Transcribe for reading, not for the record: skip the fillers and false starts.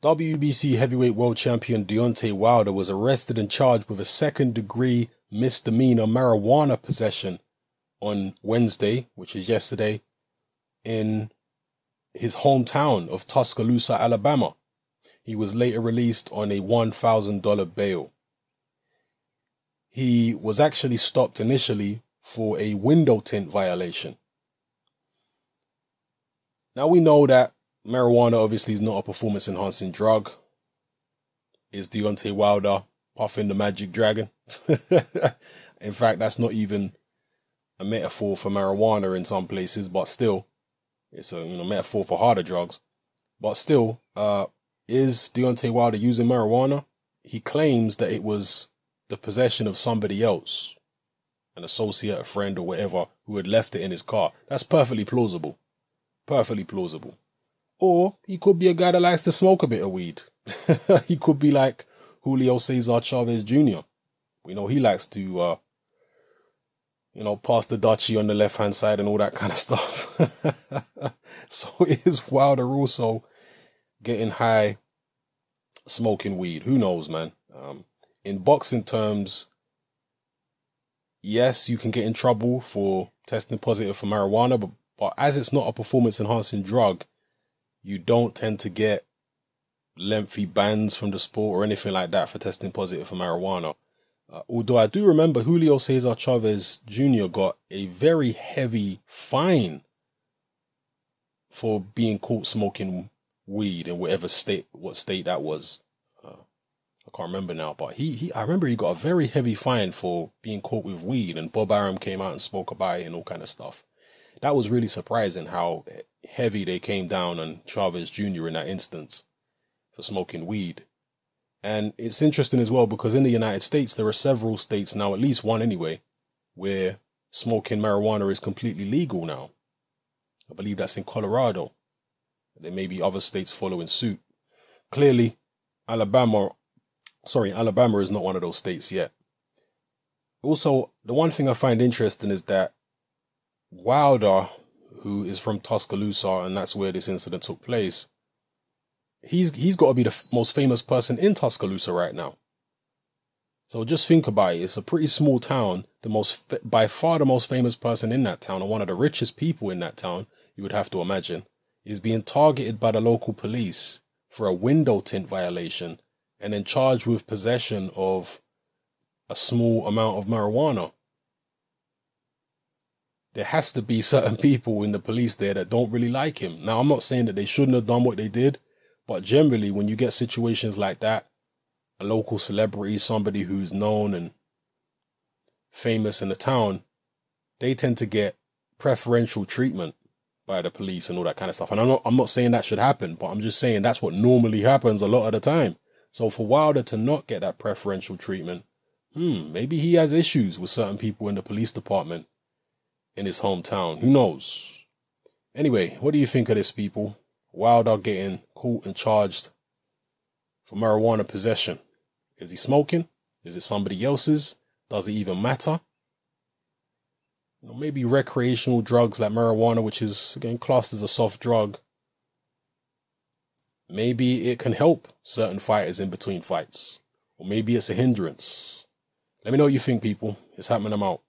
WBC heavyweight world champion Deontay Wilder was arrested and charged with a second-degree misdemeanor marijuana possession on Wednesday, which is yesterday, in his hometown of Tuscaloosa, Alabama. He was later released on a $1,000 bail. He was actually stopped initially for a window tint violation. Now we know that marijuana obviously is not a performance-enhancing drug. Is Deontay Wilder puffing the magic dragon? In fact, that's not even a metaphor for marijuana in some places, but still, it's a metaphor for harder drugs. But still, is Deontay Wilder using marijuana? He claims that it was the possession of somebody else, an associate, a friend, or whatever, who had left it in his car. That's perfectly plausible. Perfectly plausible. Or he could be a guy that likes to smoke a bit of weed. He could be like Julio Cesar Chavez Jr. We know he likes to, pass the Dutchie on the left-hand side and all that kind of stuff. So is Wilder also getting high, smoking weed? Who knows, man? In boxing terms, yes, you can get in trouble for testing positive for marijuana, but as it's not a performance-enhancing drug, you don't tend to get lengthy bans from the sport or anything like that for testing positive for marijuana. Although I do remember Julio Cesar Chavez Jr. got a very heavy fine for being caught smoking weed in what state that was. I can't remember now, but I remember he got a very heavy fine for being caught with weed, and Bob Arum came out and spoke about it and all kind of stuff. That was really surprising how heavy they came down on Chavez Jr. in that instance for smoking weed. And it's interesting as well because in the United States, there are several states now, at least one anyway, where smoking marijuana is completely legal now. I believe that's in Colorado. There may be other states following suit. Clearly, Alabama is not one of those states yet. Also, the one thing I find interesting is that Wilder, who is from Tuscaloosa, and that's where this incident took place, he's got to be the most famous person in Tuscaloosa right now. So just think about it. It's a pretty small town. By far the most famous person in that town, and one of the richest people in that town, you would have to imagine, is being targeted by the local police for a window tint violation and then charged with possession of a small amount of marijuana. There has to be certain people in the police there that don't really like him. Now, I'm not saying that they shouldn't have done what they did, but generally, when you get situations like that, a local celebrity, somebody who's known and famous in the town, they tend to get preferential treatment by the police and all that kind of stuff. And I'm not saying that should happen, but I'm just saying that's what normally happens a lot of the time. So for Wilder to not get that preferential treatment, maybe he has issues with certain people in the police department in his hometown. Who knows? Anyway, what do you think of this, people? Wilder getting caught and charged for marijuana possession. Is he smoking? Is it somebody else's? Does it even matter? Maybe recreational drugs like marijuana, which is, again, classed as a soft drug, maybe it can help certain fighters in between fights. Or maybe it's a hindrance. Let me know what you think, people. It's happening. I'm out.